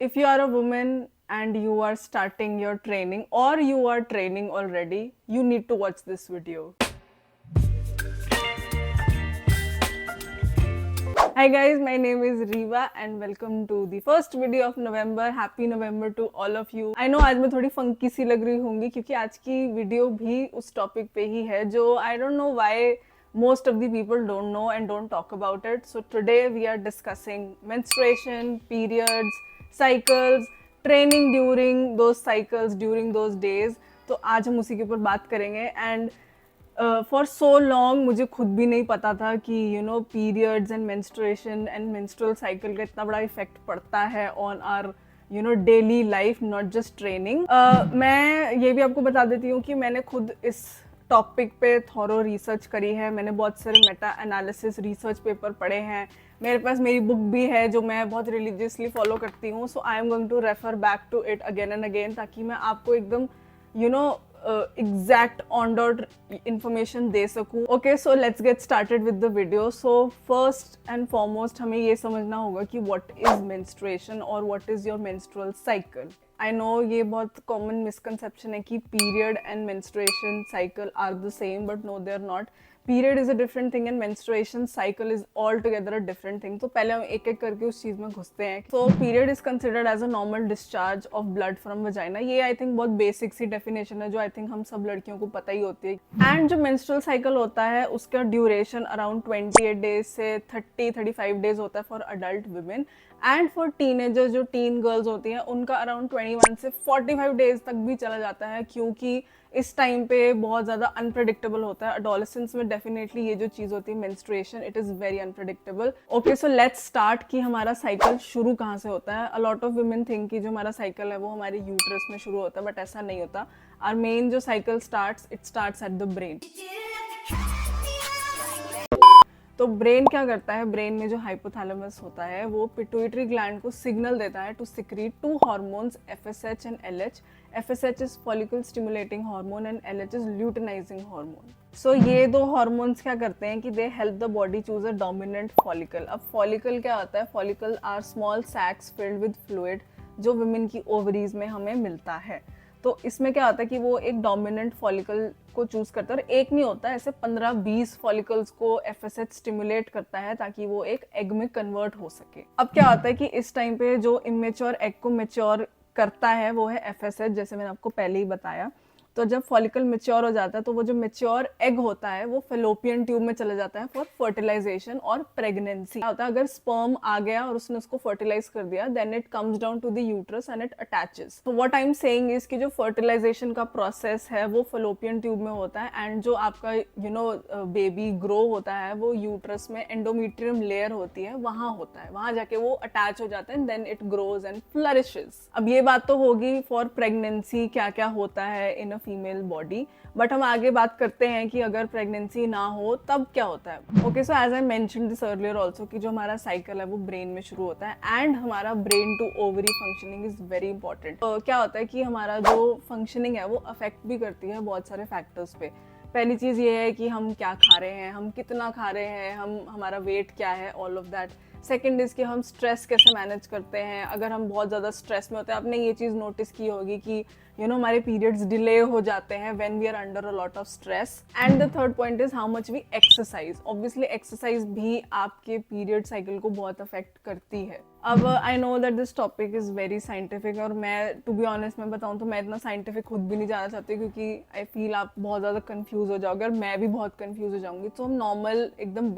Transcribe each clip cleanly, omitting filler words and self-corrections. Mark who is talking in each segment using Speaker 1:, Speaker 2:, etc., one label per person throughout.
Speaker 1: If you are a woman and you are starting your training or you are training already, you need to watch this video. Hi guys, my name is Riva and welcome to the first video of November. Happy November to all of you. I know आज मैं थोड़ी funky सी लग रही होंगी क्योंकि आज की video भी उस टॉपिक पे ही है जो I don't know why most of the people don't know and don't talk about it. So today we are discussing menstruation, periods, cycles, training during those cycles, during those days. तो आज हम उसी के ऊपर बात करेंगे and फॉर सो लॉन्ग मुझे खुद भी नहीं पता था कि periods and menstruation and menstrual cycle का इतना बड़ा इफेक्ट पड़ता है on our daily life, not just training. मैं ये भी आपको बता देती हूँ कि मैंने खुद इस टॉपिक पे थॉरो रिसर्च करी है। मैंने बहुत सारे मेटा एनालिसिस रिसर्च पेपर पढ़े हैं। मेरे पास मेरी बुक भी है जो मैं बहुत रिलीजियसली फॉलो करती हूँ। So I am going to refer back to it again and again ताकि मैं आपको एकदम एग्जैक्ट ऑन डॉट इंफॉर्मेशन दे सकूं। Okay, so let's get started with the video. So first and foremost हमें ये समझना होगा कि व्हाट इज मेंस्ट्रुएशन और what is your menstrual cycle. I know ये बहुत कॉमन मिसकंसेप्शन है कि period and menstruation cycle are the same, but no they are not. Period is a different thing and menstruation cycle is all together a different thing. तो पहले हम एक एक करके उस चीज में घुसते हैं। So period is considered as a normal discharge of blood from vagina. ये आई थिंक बहुत बेसिक सी डेफिनेशन है जो आई थिंक हम सब लड़कियों को पता ही होती है। एंड जो मेंस्ट्रुअल साइकिल होता है उसका ड्यूरेशन अराउंड 28 डेज से 30-35 डेज होता है for adult women. And for teenagers, जो टीन गर्ल्स होती हैं, उनका अराउंड 21 से 45 डेज तक भी चला जाता है क्योंकि इस टाइम पे बहुत ज़्यादा अनप्रडिक्टेबल होता है। अडोलेसेंस में डेफिनेटली ये जो चीज़ होती है menstruation, it is very unpredictable. Okay, so let's start कि हमारा साइकिल शुरू कहाँ से होता है। अ लॉट ऑफ वुमेन थिंक कि जो हमारा साइकिल है वो हमारे यूट्रस में शुरू होता है, बट ऐसा नहीं होता। आवर मेन जो cycle starts, it starts at the brain. तो ब्रेन क्या करता है, ब्रेन में जो हाइपोथैलेमस होता है वो पिट्यूटरी ग्लैंड को सिग्नल देता है to secrete two hormones FSH and LH. FSH is follicle stimulating hormone and LH is luteinizing hormone. So ये दो हार्मोन्स क्या करते हैं कि they help the body choose a dominant follicle. अब फॉलिकल क्या होता है? Follicle are small sacs filled with fluid जो वुमेन की ओवरीज में हमें मिलता है। तो इसमें क्या होता है कि वो एक डोमिनेंट फॉलिकल को चूज करता है और एक नहीं होता, ऐसे 15-20 फॉलिकल्स को एफएसएच स्टिमुलेट करता है ताकि वो एक एग में कन्वर्ट हो सके। अब क्या होता है कि इस टाइम पे जो इमेच्योर एग को मेच्योर करता है वो है एफएसएच, जैसे मैंने आपको पहले ही बताया। तो जब फॉलिकल मेच्योर हो जाता है तो वो जो मेच्योर एग होता है वो फेलोपियन ट्यूब में चला जाता है फॉर फर्टिलाइजेशन और प्रेगनेंसी। होता है अगर स्पर्म आ गया और उसने उसको फर्टिलाइज कर दिया, then it comes down to the uterus and it attaches. तो what I am saying is कि जो फर्टिलाइजेशन का प्रोसेस है वो फेलोपियन ट्यूब में होता है एंड जो आपका बेबी ग्रो होता है वो यूट्रस में एंडोमेट्रियम लेयर होती है, वहां होता है, वहां जाके वो अटैच हो जाता है, देन इट ग्रोज एंड फ्लरिशेस। अब ये बात तो होगी फॉर प्रेगनेंसी क्या क्या होता है इन फीमेल बॉडी, बट हम आगे बात करते हैं कि अगर प्रेगनेंसी ना हो तब क्या होता है। Okay, so as I mentioned this earlier also कि जो हमारा साइकिल है वो ब्रेन में शुरू होता है एंड हमारा brain to ovary functioning is very important. क्या होता है कि हमारा जो फंक्शनिंग है वो अफेक्ट भी करती है बहुत सारे फैक्टर्स पे। पहली चीज़ ये है कि हम क्या खा रहे हैं, हम कितना खा रहे हैं, हमारा वेट क्या है, all of that. Second is कि हम स्ट्रेस कैसे मैनेज करते हैं। अगर हम बहुत ज़्यादा स्ट्रेस में होते हैं, आपने ये चीज़ नोटिस की होगी कि हमारे पीरियड्स डिले हो जाते हैं when we are under a lot of stress. And the third point is how much we exercise. Obviously exercise भी आपके पीरियड साइकिल को बहुत अफेक्ट करती है। अब I know that this topic is very scientific और मैं टू बी ऑनेस्ट मैं बताऊँ तो मैं इतना साइंटिफिक खुद भी नहीं जाना चाहती क्योंकि आई फील आप बहुत ज़्यादा कन्फ्यूज़ हो जाओगे और मैं भी बहुत कन्फ्यूज़ हो जाऊँगी। तो हम नॉर्मल एकदम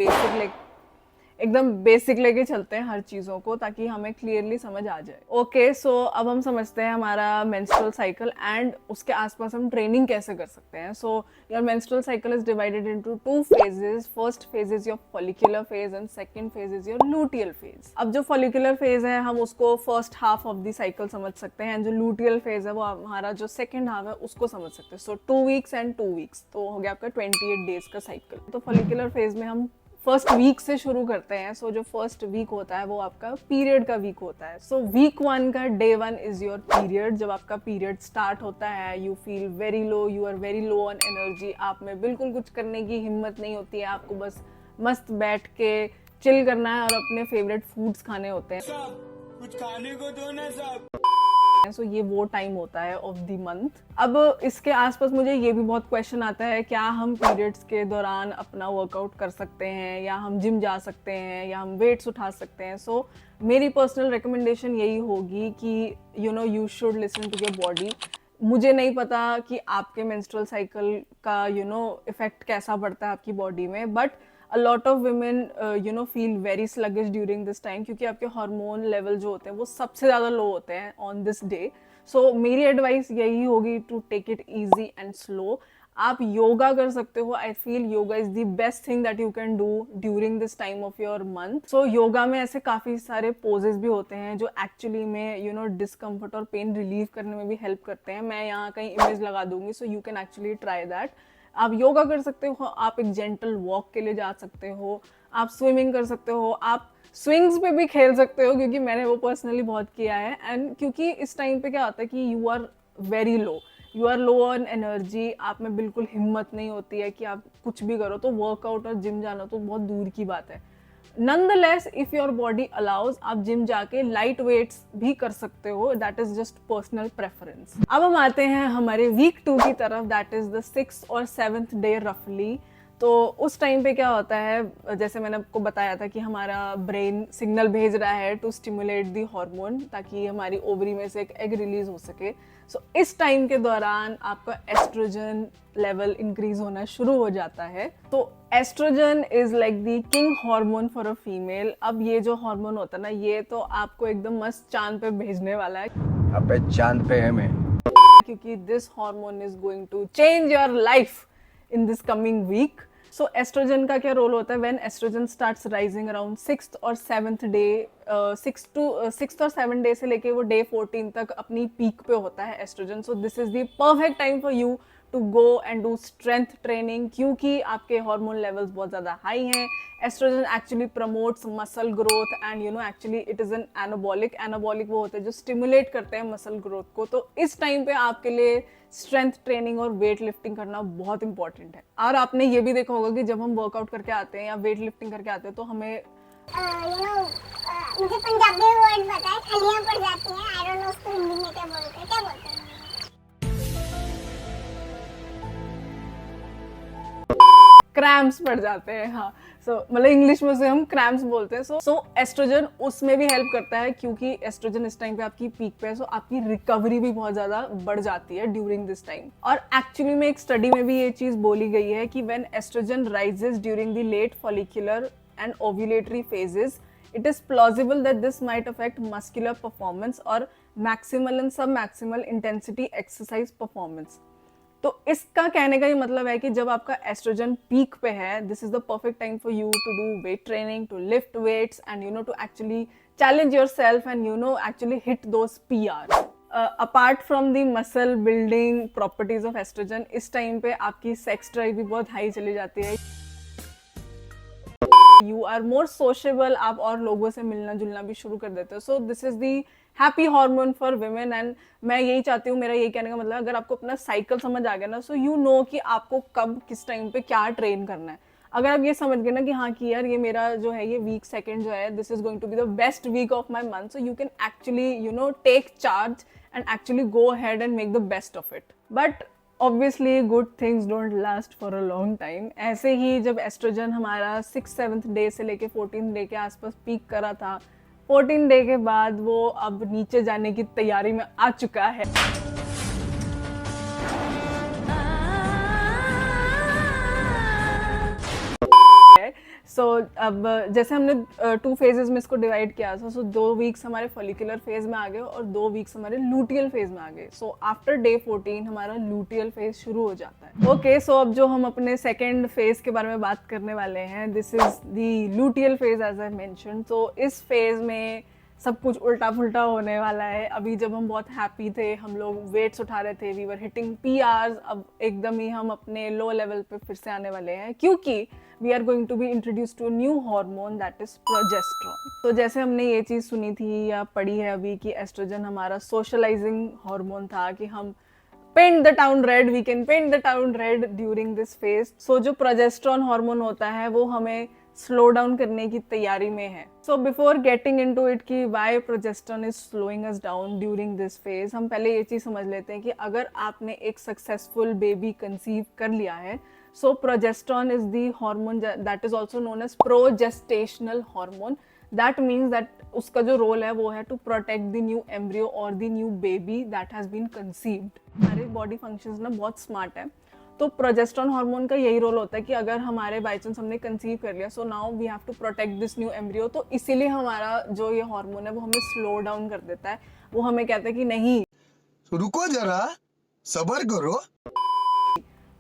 Speaker 1: बेसिक लेके चलते हैं हर चीज़ों को ताकि हमें क्लियरली समझ आ जाए। ओके, सो अब हम समझते हैं हमारा मेंस्ट्रुअल साइकिल एंड उसके आसपास हम ट्रेनिंग कैसे कर सकते हैं। So your menstrual cycle is divided into 2 phases। First phase is your follicular phase and second phase is your luteal phase. अब जो फॉलिकुलर फेज है हम उसको first half of the cycle समझ सकते हैं, जो लूटियल फेज है वो हमारा जो सेकंड हाफ है उसको समझ सकते हैं। सो 2 weeks एंड 2 weeks, तो हो गया आपका 28 डेज का साइकिल। तो फॉलिकुलर फेज में हम फर्स्ट वीक से शुरू करते हैं। सो जो फर्स्ट वीक होता है वो आपका पीरियड का वीक होता है। सो वीक 1 का डे 1 इज योर पीरियड। जब आपका पीरियड स्टार्ट होता है you feel very low, you are very low on energy. आप में बिल्कुल कुछ करने की हिम्मत नहीं होती है, आपको बस मस्त बैठ के चिल करना है और अपने फेवरेट फूड्स खाने होते हैं।
Speaker 2: कुछ खाने को दो ना साहब।
Speaker 1: सो ये वो टाइम होता है ऑफ द मंथ। अब इसके आसपास मुझे ये भी बहुत क्वेश्चन आता है, क्या हम पीरियड्स के दौरान अपना वर्कआउट कर सकते हैं, या हम जिम जा सकते हैं, या हम वेट्स उठा सकते हैं। सो मेरी पर्सनल रिकमेंडेशन यही होगी कि you should listen to your body. मुझे नहीं पता कि आपके मेंस्ट्रुअल साइकिल का इफेक्ट कैसा पड़ता है आपकी बॉडी में, but a lot of women feel very sluggish during this time, क्योंकि आपके हार्मोन लेवल जो होते हैं वो सबसे ज़्यादा लो होते हैं on this day। So मेरी एडवाइस यही होगी to take it easy and slow। आप योगा कर सकते हो। I feel yoga is the best thing that you can do during this time of your month. So yoga में ऐसे काफ़ी सारे पोजेस भी होते हैं जो एक्चुअली में डिस्कम्फर्ट और पेन रिलीव करने में भी हेल्प करते हैं। मैं यहाँ कहीं इमेज लगा दूंगी, सो you can actually try that. आप योगा कर सकते हो, आप एक जेंटल वॉक के लिए जा सकते हो, आप स्विमिंग कर सकते हो, आप स्विंग्स पे भी खेल सकते हो, क्योंकि मैंने वो पर्सनली बहुत किया है। एंड क्योंकि इस टाइम पे क्या होता है कि you are very low, you are low on energy, आप में बिल्कुल हिम्मत नहीं होती है कि आप कुछ भी करो, तो वर्कआउट और जिम जाना तो बहुत दूर की बात है। Nonetheless if your body allows, आप जिम जाके लाइट वेट्स भी कर सकते हो, that is just personal preference. अब हम आते हैं हमारे वीक 2 की तरफ, दैट इज द 6th और 7th डे रफली। तो उस टाइम पे क्या होता है, जैसे मैंने आपको बताया था कि हमारा ब्रेन सिग्नल भेज रहा है टू स्टिमुलेट दी हार्मोन, ताकि हमारी ओवरी में से एक एग रिलीज हो सके। सो इस टाइम के दौरान आपका एस्ट्रोजन लेवल इंक्रीज होना शुरू हो जाता है। तो estrogen is like the king hormone for a female. अब ये जो हार्मोन होता है ना, ये तो आपको एकदम मस्त चांद पे भेजने वाला है।
Speaker 3: अबे चांद पे है मैं,
Speaker 1: क्योंकि this hormone is going to change your life in this coming week. So estrogen का क्या रोल होता है? When estrogen starts rising around 6th और 7th डे, 6th और 7th डे से लेके वो डे 14 तक अपनी पीक पे होता है estrogen. So this is the perfect time for you to go and do strength training, क्योंकि आपके हार्मोन लेवल्स बहुत ज़्यादा हाई हैं। Estrogen actually promotes muscle growth and actually it is an anabolic. Anabolic वो होते हैं जो स्टिमुलेट करते हैं मसल ग्रोथ को। तो इस टाइम पे आपके लिए स्ट्रेंथ ट्रेनिंग और वेट लिफ्टिंग करना बहुत इंपॉर्टेंट है। और आपने ये भी देखा होगा कि जब हम वर्कआउट करके आते हैं या वेट लिफ्टिंग करके आते हैं तो हमें
Speaker 4: मुझे पंजाबी वर्ड पता है, खलियां पड़ जाती हैं। आई डोंट नो उसको हिंदी में क्या बोलते हैं, क्या बोलते हैं?
Speaker 1: क्रैम्प्स पड़ जाते हैं। हाँ, सो मतलब इंग्लिश में से हम क्रैम्प्स बोलते हैं। सो एस्ट्रोजन उसमें भी हेल्प करता है, क्योंकि एस्ट्रोजन इस टाइम पे आपकी पीक पे है। सो आपकी रिकवरी भी बहुत ज़्यादा बढ़ जाती है ड्यूरिंग दिस टाइम। और एक्चुअली में एक स्टडी में भी ये चीज़ बोली गई है कि when estrogen rises during the late follicular and ovulatory phases, it is plausible that this might affect muscular performance और maximal and submaximal intensity exercise performance। तो इसका कहने का ये मतलब है कि जब आपका एस्ट्रोजन पीक पे है, this is the perfect time for you to do weight training, to lift weights and to actually challenge yourself and actually hit those PR. Apart from the muscle building properties of estrogen, इस time पे आपकी sex drive भी बहुत high चली जाती है। You are more sociable, आप और लोगों से मिलना जुलना भी शुरू कर देते हो। सो this is the happy hormone for women. And मैं यही चाहती हूँ, मेरा यही कहने का मतलब, अगर आपको अपना साइकिल समझ आ गया ना, सो यू नो कि आपको कब किस टाइम पे क्या ट्रेन करना है। अगर आप ये समझ गए ना कि हाँ कि यार ये मेरा जो है ये वीक 2 जो है, this is going to be the best week of my month, so you can actually take charge and actually go ahead and make the best of it. But obviously good things don't last for a long time. ऐसे ही जब oestrogen हमारा 6th-7th day से लेके 14th day के आसपास peak करा था, 14 डे के बाद वो अब नीचे जाने की तैयारी में आ चुका है। सो अब जैसे हमने 2 फेजेस में इसको डिवाइड किया था, सो 2 वीक्स हमारे फॉलिकुलर फेज में आ गए और 2 वीक्स हमारे लूटियल फेज में आ गए। सो आफ्टर डे 14 हमारा लूटियल फेज शुरू हो जाता है। ओके, सो अब जो हम अपने सेकेंड फेज के बारे में बात करने वाले हैं, this is the luteal phase as I mention. तो इस फेज में सब कुछ उल्टा पुल्टा होने वाला है। अभी जब हम बहुत हैप्पी थे, हम लोग वेट्स उठा रहे थे, वी वर हिटिंग पीआरस, अब एकदम ही हम अपने लो लेवल पे फिर से आने वाले हैं, क्योंकि we are going to be introduce to new hormone that is progesterone. तो जैसे हमने ये चीज़ सुनी थी या पढ़ी है अभी कि एस्ट्रोजन हमारा सोशलाइजिंग हार्मोन था, कि हम paint the town red, we can paint the town red during this phase. So जो प्रोजेस्टेरॉन हार्मोन होता है वो हमें स्लो डाउन करने की तैयारी में है। So before getting into it कि why progesterone is slowing us down during this phase, हम पहले ये चीज़ समझ लेते हैं कि अगर आपने एक सक्सेसफुल बेबी कंसीव कर लिया है, so progesterone is the hormone that is also known as progestational hormone. That means that उसका जो रोल है वो है to protect the new embryo और the new baby that has been conceived. हमारे बॉडी फंक्शंस ना बहुत स्मार्ट है, तो प्रोजेस्टेरोन हार्मोन का यही रोल होता है कि अगर हमारे बाई चांस हमने कंसीव कर लिया, so now we have to protect this new embryo, तो इसीलिए हमारा जो ये हार्मोन है वो हमें स्लो डाउन कर देता है। वो हमें कहता है कि नहीं,
Speaker 5: रुको जरा, सबर करो।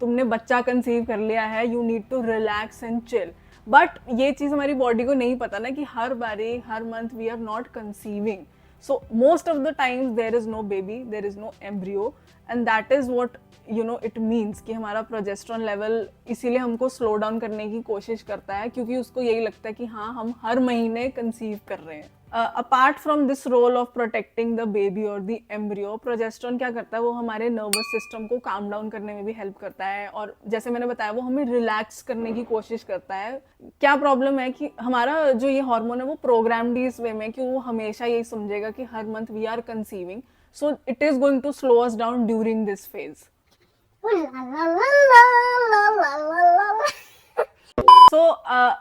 Speaker 1: तुमने बच्चा कंसीव कर लिया है, you need to relax and chill. But ये चीज़ हमारी बॉडी को नहीं पता ना कि हर बारी, हर month we are not conceiving. So most of the times there is no baby, there is no embryo, and that is what you know it means कि हमारा प्रोजेस्टेरोन लेवल इसीलिए हमको स्लो डाउन करने की कोशिश करता है, क्योंकि उसको यही लगता है कि हाँ, हम हर महीने कंसीव कर रहे हैं। Apart from this role of protecting the baby और द एम्ब्रियो, प्रोजेस्टेरोन क्या करता है, वो हमारे नर्वस सिस्टम को काम डाउन करने में भी हेल्प करता है, और जैसे मैंने बताया वो हमें रिलैक्स करने की कोशिश करता है। क्या प्रॉब्लम है कि हमारा जो ये हार्मोन है वो प्रोग्राम्ड इस वे में कि वो हमेशा यही समझेगा कि हर month we are conceiving, so it is going to slow us down during this phase. So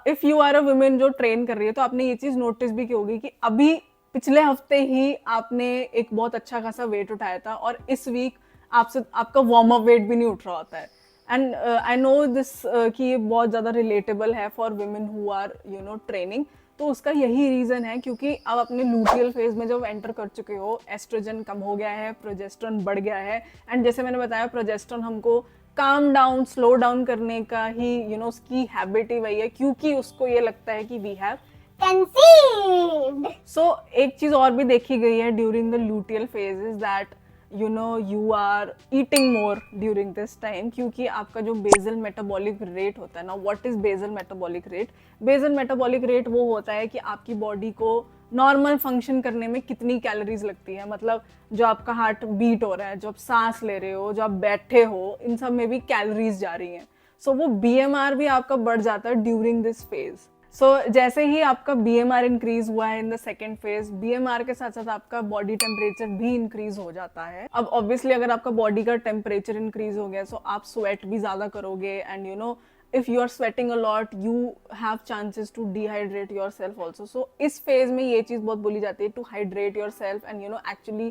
Speaker 1: if you are a women जो ट्रेन कर रही है, तो आपने ये चीज नोटिस भी की होगी कि अभी पिछले हफ्ते ही आपने एक बहुत अच्छा खासा वेट उठाया था, और इस वीक आपसे आपका वार्म अप वेट भी नहीं उठ रहा होता है। एंड आई नो दिस कि ये बहुत ज़्यादा रिलेटेबल है for women who are you know training. तो उसका यही रीज़न है क्योंकि अब अपने लूटियल फेज में जब एंटर कर चुके हो, एस्ट्रोजन कम हो गया है, प्रोजेस्टेरोन बढ़ गया है, एंड जैसे मैंने बताया प्रोजेस्टेरोन हमको काम डाउन, स्लो डाउन करने का ही यू नो उसकी हैबिट ही वही है, क्योंकि उसको ये लगता है कि वी हैव
Speaker 4: कंसीव्ड।
Speaker 1: सो एक चीज और भी देखी गई है during the luteal phase is that you know you are eating more during this time, क्योंकि आपका जो बेजल मेटाबॉलिक रेट होता है ना, what is basal metabolic rate? Basal metabolic rate वो होता है कि आपकी बॉडी को नॉर्मल फंक्शन करने में कितनी कैलोरीज लगती है, मतलब जो आपका हार्ट बीट हो रहा है, जो आप सांस ले रहे हो, जो आप बैठे हो, इन सब में भी कैलोरीज जा रही हैं। सो वो BMR भी आपका बढ़ जाता है ड्यूरिंग दिस फेज। सो जैसे ही आपका BMR इंक्रीज हुआ है in the second phase, BMR के साथ साथ आपका बॉडी टेम्परेचर भी इंक्रीज हो जाता है। अब ऑब्वियसली अगर आपका बॉडी का टेम्परेचर इंक्रीज हो गया, सो आप स्वेट भी ज़्यादा करोगे, and you know if you are sweating a lot you have chances to dehydrate yourself also. So इस phase में ये चीज़ बहुत बोली जाती है to hydrate yourself and you know actually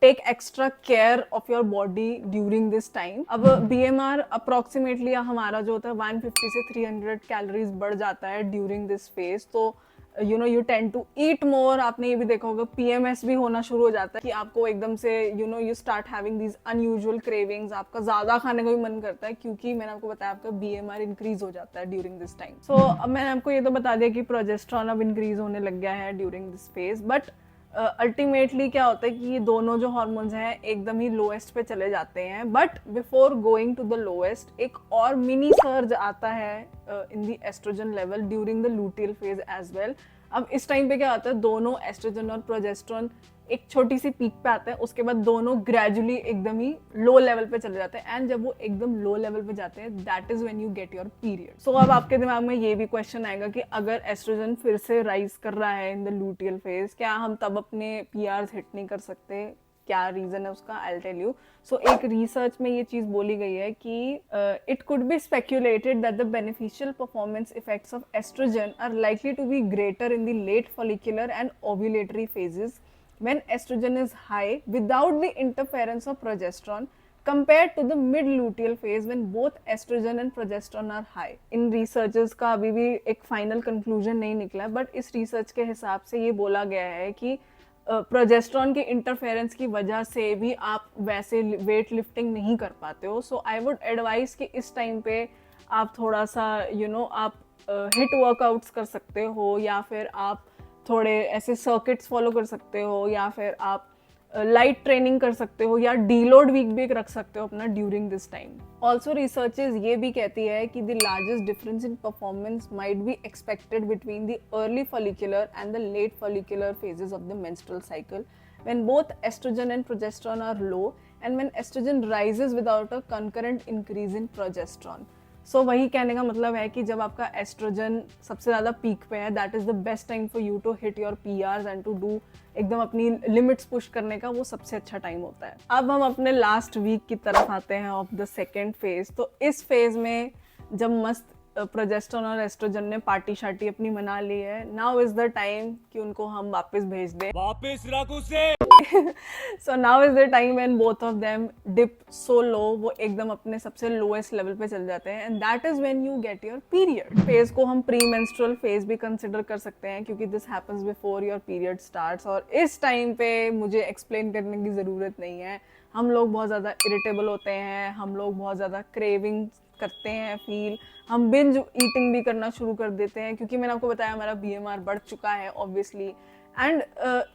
Speaker 1: take extra care of your body during this time. अब BMR approximately हमारा जो होता है 150 से 300 कैलोरीज बढ़ जाता है during this phase, तो you know you tend to eat more. आपने ये भी देखा होगा PMS भी होना शुरू हो जाता है कि आपको एकदम से you know you start having these unusual cravings, आपका ज़्यादा खाने को भी मन करता है, क्योंकि मैंने आपको बताया आपका BMR इंक्रीज हो जाता है ड्यूरिंग दिस टाइम। सो अब मैंने आपको ये तो बता दिया कि प्रोजेस्टेरोन अब इंक्रीज होने लग गया है during this phase, but ultimately क्या होता है कि ये दोनों जो हॉर्मोन्स हैं एकदम ही लोएस्ट पे चले जाते हैं, but before going to the lowest एक और मिनी सर्ज आता है in the estrogen level during the luteal phase as well. अब इस टाइम पे क्या होता है, दोनों एस्ट्रोजन और प्रोजेस्टेरोन एक छोटी सी पीक पे आते हैं, उसके बाद दोनों ग्रेजुअली एकदम ही लो लेवल पे चले जाते हैं, एंड जब वो एकदम लो लेवल पे जाते हैं that is when you get your period. So अब आपके दिमाग में ये भी क्वेश्चन आएगा कि अगर एस्ट्रोजन फिर से राइज कर रहा है इन द लूटियल फेज, क्या हम तब अपने PRs हिट नहीं कर सकते? क्या रीजन है उसका? I tell you. सो एक रिसर्च में ये चीज बोली गई है कि it could be speculated that the beneficial performance effects of estrogen are likely to be greater in the late follicular and ovulatory phases when estrogen is high without the interference of progesterone compared to the mid luteal phase when both estrogen and progesterone are high. In researches का अभी भी एक final conclusion नहीं निकला, but इस research के हिसाब से ये बोला गया है कि प्रोजेस्टेरोन के इंटरफेरेंस की वजह से भी आप वैसे वेट लिफ्टिंग नहीं कर पाते हो। सो आई वुड एडवाइस कि इस टाइम पे आप थोड़ा सा यू नो आप हिट वर्कआउट्स कर सकते हो, या फिर आप थोड़े ऐसे सर्किट्स फॉलो कर सकते हो, या फिर आप लाइट ट्रेनिंग कर सकते हो, या डीलोड वीक भी रख सकते हो अपना during this time. Also researches ये भी कहती है कि the largest difference in performance might be expected between the early follicular and the late follicular phases of the menstrual cycle when both estrogen and progesterone are low and when estrogen rises without a concurrent increase in progesterone. सो वही कहने का मतलब है कि जब आपका oestrogen सबसे ज़्यादा पीक पे है, that is the best time for you to hit your PRs and to do एकदम अपनी लिमिट्स पुश करने का, वो सबसे अच्छा टाइम होता है। अब हम अपने लास्ट वीक की तरफ आते हैं ऑफ द सेकेंड फेज। तो इस फेज में जब मस्त प्रोजेस्टेरोन और एस्ट्रोजन ने पार्टी शार्टी अपनी मना ली है, नाउ इज द टाइम कि उनको हम वापस भेज दें।
Speaker 2: वापस रख उसे।
Speaker 1: So now is the time when both of them dip so low, वो एकदम अपने सबसे लोएस्ट लेवल पे चल जाते हैं, and that is when you get your period. Phase को हम प्री मेंस्ट्रुअल फेज भी कंसिडर कर सकते हैं, क्योंकि this happens before your period starts. और इस टाइम पे मुझे एक्सप्लेन करने की ज़रूरत नहीं है, हम लोग बहुत ज़्यादा इरिटेबल होते हैं, हम लोग बहुत ज़्यादा क्रेविंग करते हैं फील, हम बिंज ईटिंग भी करना शुरू कर देते हैं, क्योंकि मैंने आपको बताया हमारा BMR बढ़ चुका है ऑब्वियसली। एंड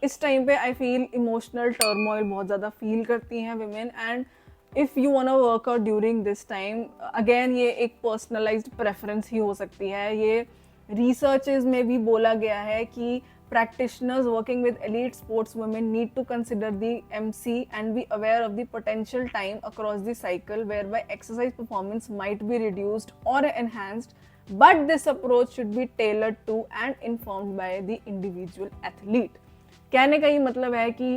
Speaker 1: इस टाइम पे आई फील इमोशनल टर्मोइल बहुत ज़्यादा फील करती हैं women. And if you want to work out during this time, again ये एक पर्सनलाइज्ड प्रेफरेंस ही हो सकती है। ये रिसर्चेस में भी बोला गया है कि practitioners working with elite sports women need to consider the MC and be aware of the potential time across the cycle whereby exercise performance might be reduced or enhanced, but this approach should be tailored to and informed by the individual athlete। कहने का ही मतलब है कि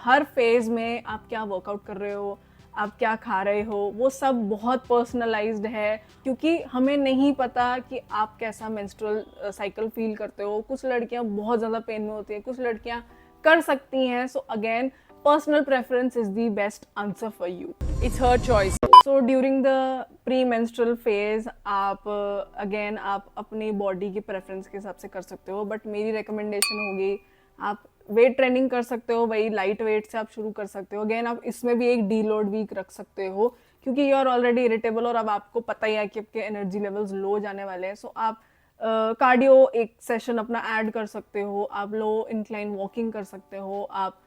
Speaker 1: हर phase में आप क्या workout कर रहे हो, आप क्या खा रहे हो, वो सब बहुत पर्सनलाइज्ड है, क्योंकि हमें नहीं पता कि आप कैसा मेंस्ट्रुअल साइकिल फील करते हो। कुछ लड़कियां बहुत ज़्यादा पेन में होती हैं, कुछ लड़कियां कर सकती हैं। So again personal preference is the best answer for you, it's her choice. So during the pre menstrual phase आप अगेन आप अपनी बॉडी की प्रेफरेंस के हिसाब से कर सकते हो, बट मेरी रिकमेंडेशन होगी आप वेट ट्रेनिंग कर सकते हो, वही लाइट वेट से आप शुरू कर सकते हो। अगेन आप इसमें भी एक डीलोड वीक रख सकते हो, क्योंकि यू आर ऑलरेडी इरिटेबल और अब आपको पता ही है कि आपके एनर्जी लेवल्स लो जाने वाले हैं। सो आप कार्डियो एक सेशन अपना ऐड कर सकते हो, आप लो इंक्लाइन वॉकिंग कर सकते हो, आप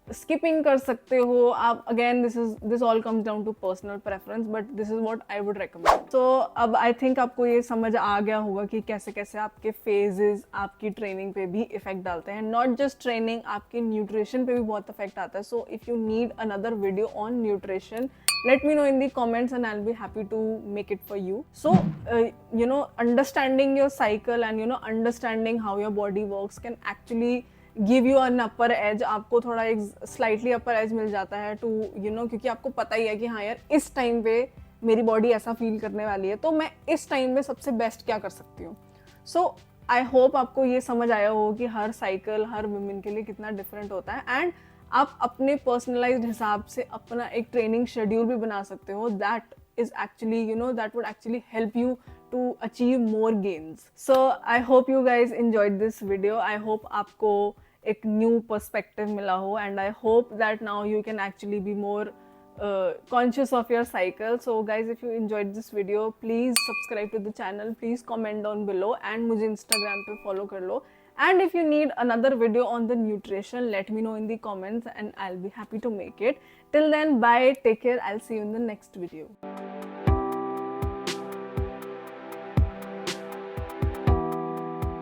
Speaker 1: स्किपिंग कर सकते हो, आप again this all comes down to personal preference, but this is what I would recommend. So अब आई थिंक आपको ये समझ आ गया होगा कि कैसे कैसे आपके फेजेस आपकी ट्रेनिंग पे भी इफेक्ट डालते हैं। नॉट जस्ट ट्रेनिंग, आपके न्यूट्रिशन पे भी बहुत इफेक्ट आता है। सो if you need another video on nutrition, let me know in the comments and I'll be happy to make it for you. So understanding your cycle and understanding how your body works can actually give you an upper edge। आपको थोड़ा एक slightly upper edge मिल जाता है to क्योंकि आपको पता ही है कि हाँ यार इस टाइम पे मेरी बॉडी ऐसा फील करने वाली है, तो मैं इस टाइम में सबसे बेस्ट क्या कर सकती हूँ। सो आई होप आपको ये समझ आया हो कि हर साइकिल हर वुमेन के लिए कितना डिफरेंट होता है, एंड आप अपने पर्सनलाइज्ड हिसाब से अपना एक ट्रेनिंग शेड्यूल भी बना सकते हो। That is actually that would actually help you to achieve more gains. So I hope you guys enjoyed this video. I hope आपको एक न्यू पर्सपेक्टिव मिला हो, and I hope that now you can actually be more conscious of your cycle. So guys, if you enjoyed this video, please subscribe to the channel, please comment down below, and मुझे Instagram पे follow कर लो। And if you need another video on the nutrition, let me know in the comments and I'll be happy to make it. Till then, bye, take care, I'll see you in the next video.